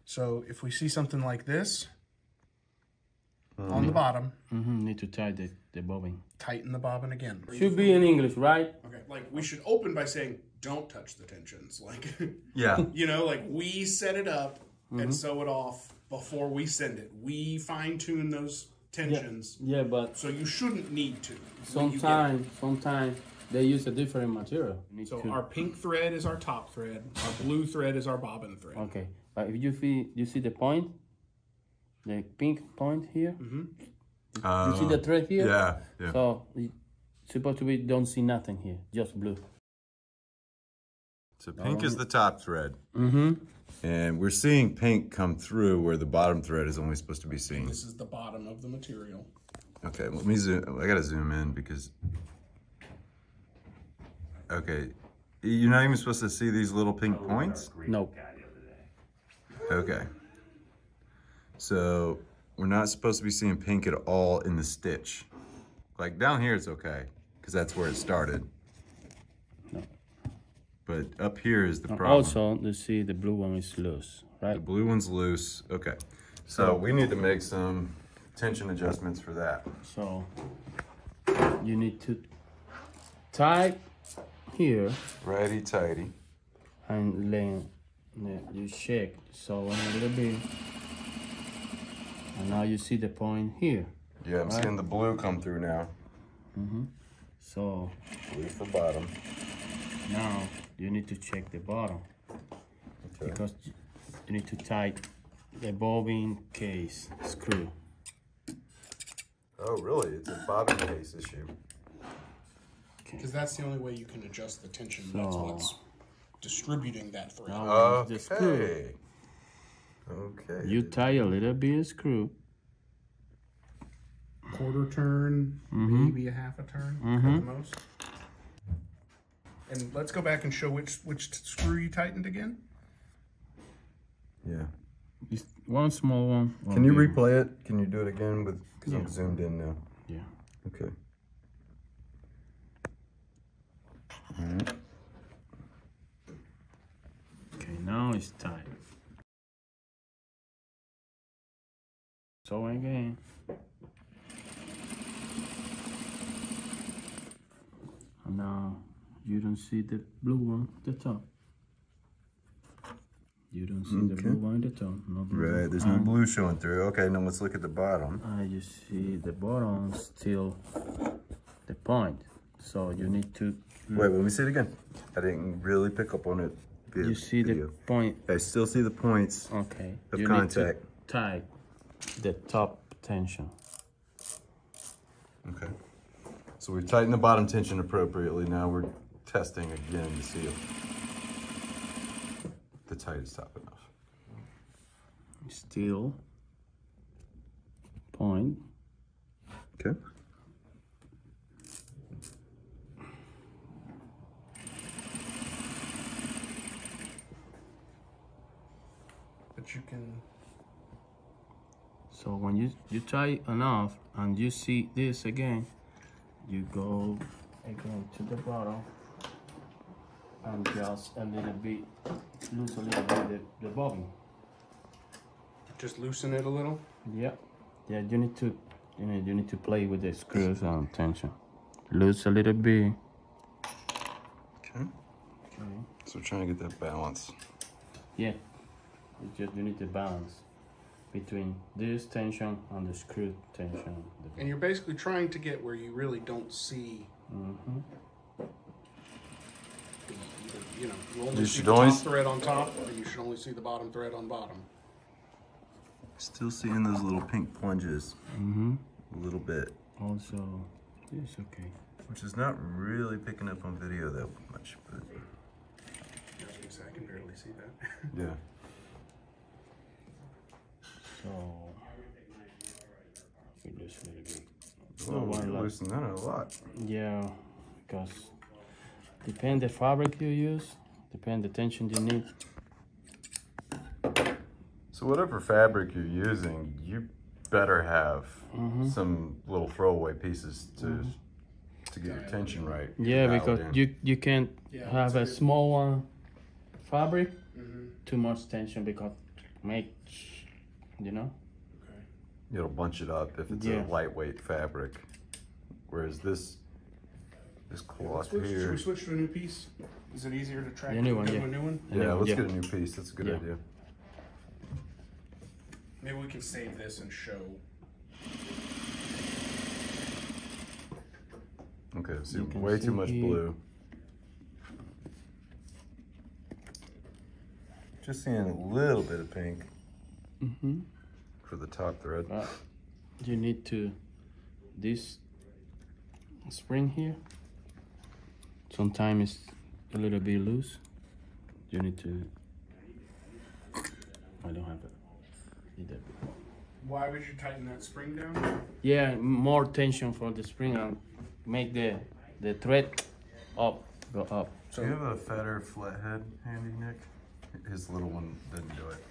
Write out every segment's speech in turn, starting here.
So if we see something like this on the bottom, need to tighten the bobbin. tighten the bobbin again. Should be in English, right? Okay, like we should open by saying, don't touch the tensions. Like, Yeah. you know, like we set it up and sew it off before we send it. We fine tune those tensions. Yeah, but So you shouldn't need to. sometimes they use a different material. So our pink thread is our top thread. Our blue thread is our bobbin thread. Okay, but if you see the point, the pink point here. You see the thread here? Yeah, yeah. So supposed to be don't see nothing here, just blue. So pink is the top thread. And we're seeing pink come through where the bottom thread is only supposed to be seen. This is the bottom of the material. Okay, let me zoom. I gotta zoom in because. Okay, you're not even supposed to see these little pink points? No. Okay. So we're not supposed to be seeing pink at all in the stitch. Like down here it's okay, because that's where it started. No. But up here is the problem. Also, you see the blue one is loose, right? The blue one's loose. Okay. So we need to make some tension adjustments for that. So you need to tie here Righty tighty. and then you shake so a little bit, and now you see the point here. Yeah, I'm seeing the blue come through now. So Blue for bottom. now you need to check the bottom, because you need to tighten the bobbin case screw. Oh, really? It's a bobbin case issue. Because that's the only way you can adjust the tension. That's what's distributing that thread. Now the screw. Okay. Okay. You tie a little bit of screw. Quarter turn, maybe a half a turn at the most. And let's go back and show which screw you tightened again. Yeah. Just one small one. Can you replay it? Can you do it again with? Because I'm zoomed in now. Yeah. Okay. All right. Okay, now it's tight. So again. And now you don't see the blue one at the top. You don't see the blue one at the top. No blue. Right. There's no blue showing through. Okay. Now let's look at the bottom. You see the bottom still the point. So you need to. Wait. Let me see it again. I didn't really pick up on it. You see the point. I still see the points. Okay. Of you contact. need to tie the top tension. Okay. So we've tightened the bottom tension appropriately. Now we're testing again to see if the tight is top enough. Still point. Okay. But you can. So when you tie enough and you see this again, you go again to the bottom and just a little bit, loose a little bit the bobbin. Just loosen it a little. Yeah, yeah. You need to play with the screws and tension. Loose a little bit. Okay. So we're trying to get that balance. Yeah. You need to balance between this tension and the screw tension. And you're basically trying to get where you really don't see. You know, you only see the top thread on top, or you should only see the bottom thread on bottom. Still seeing those little pink plunges. A little bit. Also, it's okay. Which is not really picking up on video that much, but. I can barely see that. Yeah. So, we loosen it a bit. Oh, loosen that a lot. Yeah, because depend the fabric you use, depend the tension you need. So whatever fabric you're using, you better have some little throwaway pieces to get your tension right. Yeah, because you can't have a small one fabric, too much tension, because make, you know. Okay. It'll bunch it up if it's a lightweight fabric. Whereas this cloth Should here. we switch to a new piece? Is it easier to track The new one, to yeah. a new one? Yeah, let's get a new piece. That's a good idea. Maybe we can save this and show. Okay, see, way too much blue. Just seeing a little bit of pink for the top thread. You need to, this spring here, sometimes it's a little bit loose. You need to, I don't have it. Why would you tighten that spring down? Yeah, more tension for the spring and make the thread go up. Do you have a fatter flathead handy, Nick? His little one didn't do it.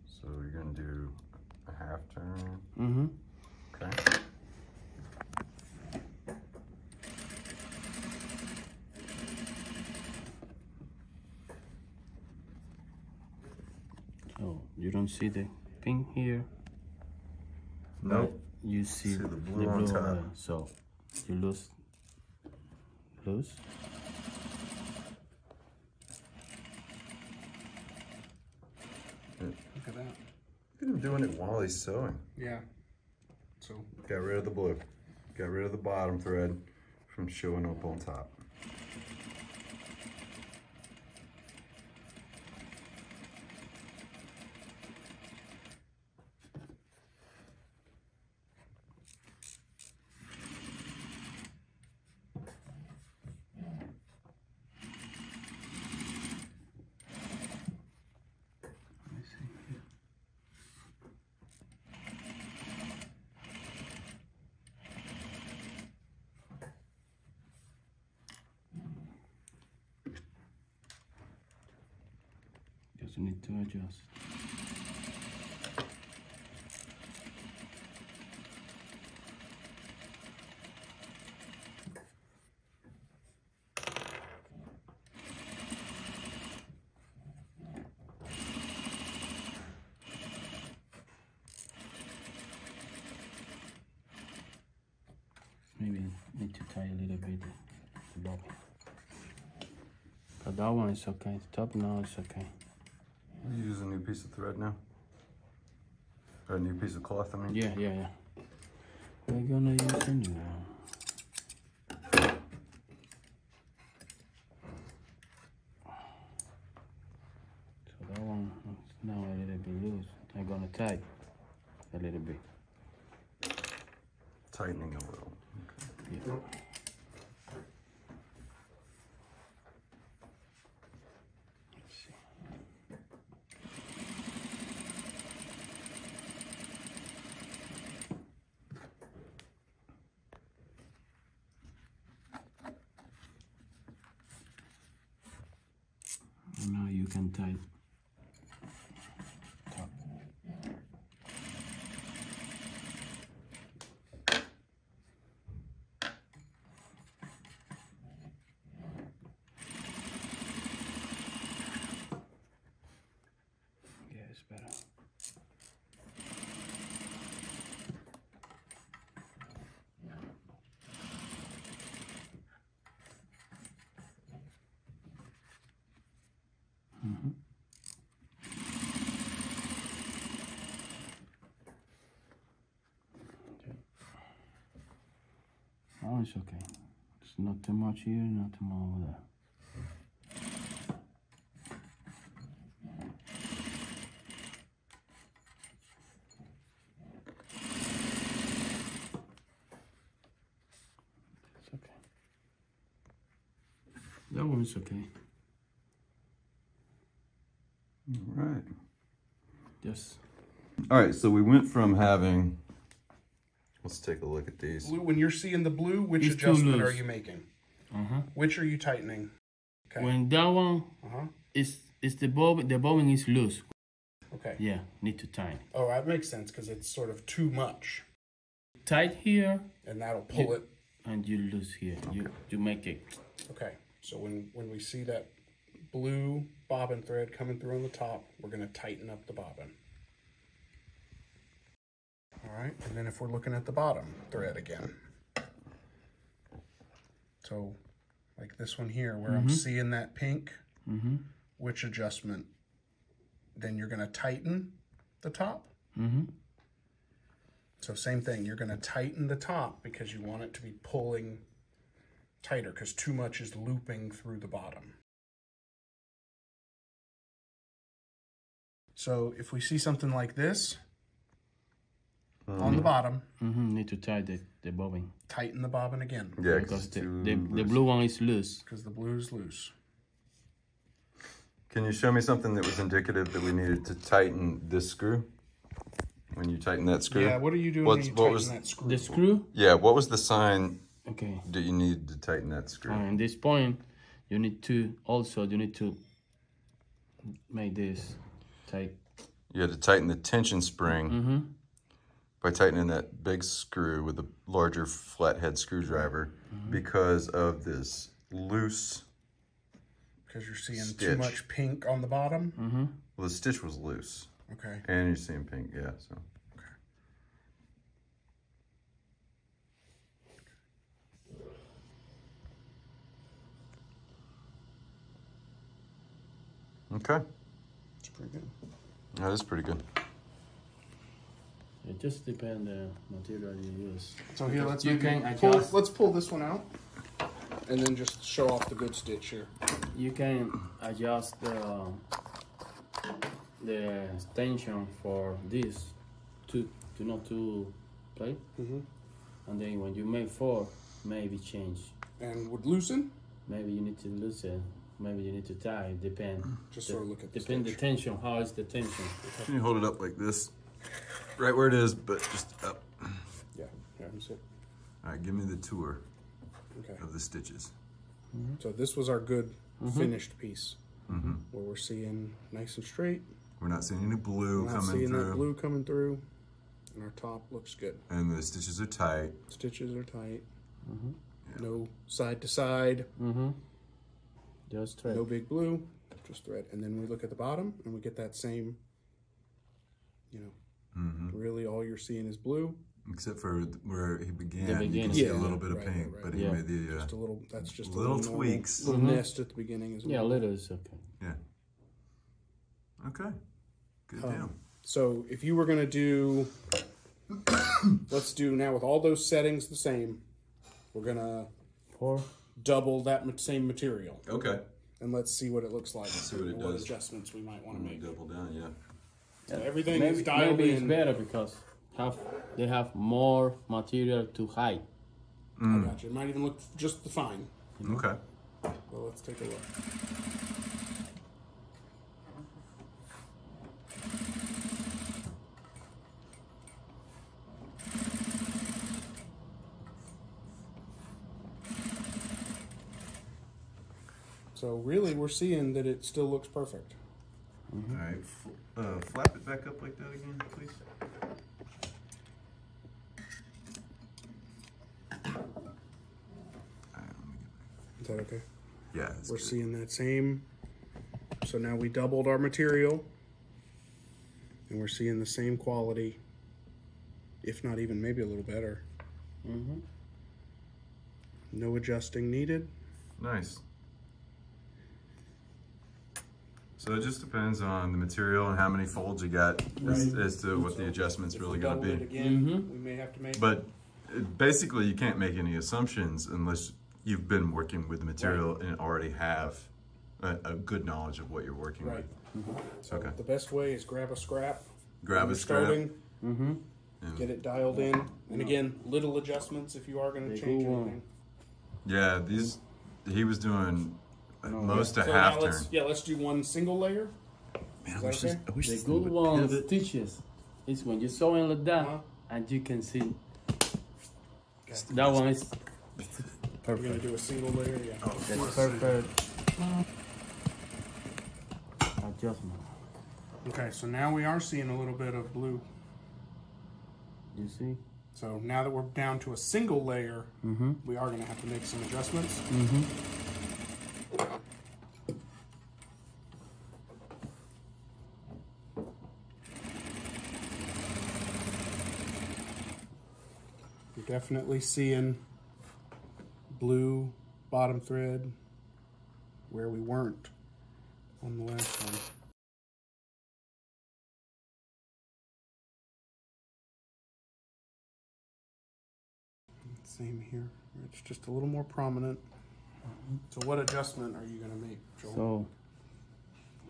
So you're gonna do a half turn. Okay. Oh, you don't see the pink here? Nope. You see the blue on top. over there. So you loose. Look at that. Look at him doing it while he's sewing. Yeah. So Got rid of the blue. Got rid of the bottom thread from showing up on top. Just need to adjust. Maybe need to tie a little bit the bobbin. But that one is okay. Top now is okay. You use a new piece of thread now? Or a new piece of cloth, I mean? Yeah. We're gonna use a new one. So that one is now a little bit loose. I'm gonna tie a little bit. Tightening a little. Okay. Yeah. Now you can tie top. Yeah, it's better. Oh, it's okay. It's not too much here, not too much over there. It's okay. That one's okay. All right. Just. All right, so we went from having, let's take a look at these. blue, when you're seeing the blue, which It's too adjustment loose. are you making? Which are you tightening? Okay. When that one is the bobbin is loose. Okay. Yeah, need to tighten. Oh, that makes sense because it's sort of too much, Tight here, and that'll pull it. and you loose here. You make it. Okay. So when we see that blue bobbin thread coming through on the top, we're going to tighten up the bobbin. All right, and then if we're looking at the bottom thread again. So like this one here where I'm seeing that pink, which adjustment? Then you're going to tighten the top. So same thing, you're going to tighten the top because you want it to be pulling tighter because too much is looping through the bottom. So if we see something like this on the bottom, need to tighten the bobbin. Tighten the bobbin again. Yeah, Because the blue one is loose. Because the blue is loose. Can you show me something that was indicative that we needed to tighten this screw? When you tighten that screw? Yeah, what are you doing when you tighten that screw? The screw? Yeah, what was the sign Okay. that you needed to tighten that screw? And at this point, you need to make this tight. You had to tighten the tension spring by tightening that big screw with a larger flathead screwdriver because of this loose Because you're seeing stitch. too much pink on the bottom? Well, the stitch was loose. Okay. And you're seeing pink, yeah, so. Okay. It's pretty good. That is pretty good. It just depends the material you use. So here, let's You maybe can pull, adjust. let's pull this one out and then just show off the good stitch here. You can adjust the tension for this to not to play, and then when you make 4, maybe change. And would loosen? Maybe you need to loosen. Maybe you need to tie. Depend. Just sort of look at the Depend the stitch. tension. How is the tension? Can you hold it up like this? Right where it is, but just up. Yeah, that's it. All right, give me the tour Okay. of the stitches. So this was our good finished piece where we're seeing nice and straight. We're not seeing any blue We're not coming seeing that through. blue coming through. And our top looks good. And the stitches are tight. Stitches are tight. No side to side. Just thread. No big blue. Just thread. And then we look at the bottom and we get that same, you know, really all you're seeing is blue. Except for where he began, The you can beginning. see Yeah, a little bit of right, pink, right, but he right. made the Just a little, that's just little a little tweaks. Little nest at the beginning as well. Yeah, a little is okay. Yeah. Okay. Good deal. So if you were going to do, let's do now with all those settings the same, we're going to 4. double that same material. Okay. And let's see what it looks like. see what it What does. adjustments we might want to make. Double down, yeah. So everything is dialed Maybe it's in. better because they have more material to hide. I got you. It might even look just fine. Okay. Well, let's take a look. So really, we're seeing that it still looks perfect. All right. Flap it back up like that again, please. All right, let me Is that okay? get back. Yeah, that's We're good. seeing that same. So now we doubled our material. And we're seeing the same quality, if not even maybe a little better. No adjusting needed. Nice. So it just depends on the material and how many folds you got as to what the adjustment's If really we going to double it be. again, we may have to make. But basically, you can't make any assumptions unless you've been working with the material and already have a good knowledge of what you're working Right. with. So Okay. the best way is grab a scrap. Grab when a you're scrap. starting, get it dialed in. And again, little adjustments if you are going to change anything. Yeah, he was doing most a So half now turn. let's do one single layer. Man, Is that okay? I wish The this good would one pivot. stitches is when you sew in like that, and you can see that one is We're going perfect. to do a single layer. Yeah. That's perfect adjustment. Okay, so now we are seeing a little bit of blue. You see? So now that we're down to a single layer, we are going to have to make some adjustments. Definitely seeing blue bottom thread where we weren't on the last one. Same here. It's just a little more prominent. So what adjustment are you going to make, Joel? So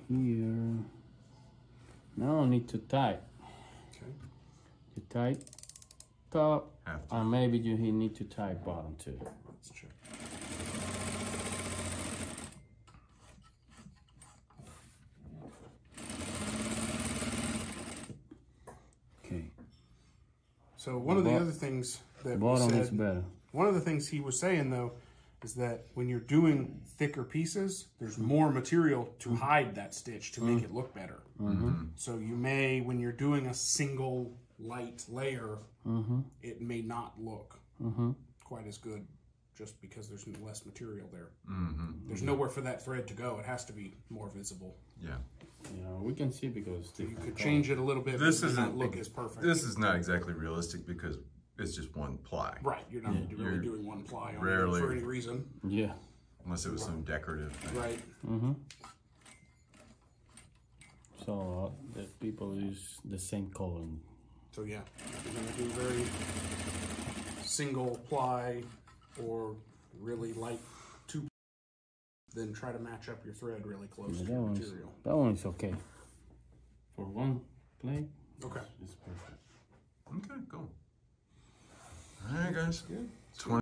here, now I need to tight. Okay. You tight top, Have to. and maybe you need to tight bottom too. Let's check. Okay. So one of the other things that we Bottom is said, better. one of the things he was saying though, is that when you're doing thicker pieces, there's more material to hide that stitch to make it look better. So you may, when you're doing a single light layer, it may not look quite as good just because there's less material there. There's nowhere for that thread to go. It has to be more visible. Yeah. You know, we can see because So you could change it a little bit, but This it may isn't not look as perfect. This is not exactly realistic because it's just one ply. Right, you're not really doing one ply on rarely- it for any reason. Yeah. Unless it was some decorative thing. Right. So the people use the same color. So yeah, if you're gonna do very single ply or really light two, then try to match up your thread really close to your material. That one is okay. For one plate, Okay. it's perfect. Okay, cool. All right, guys. Good. 20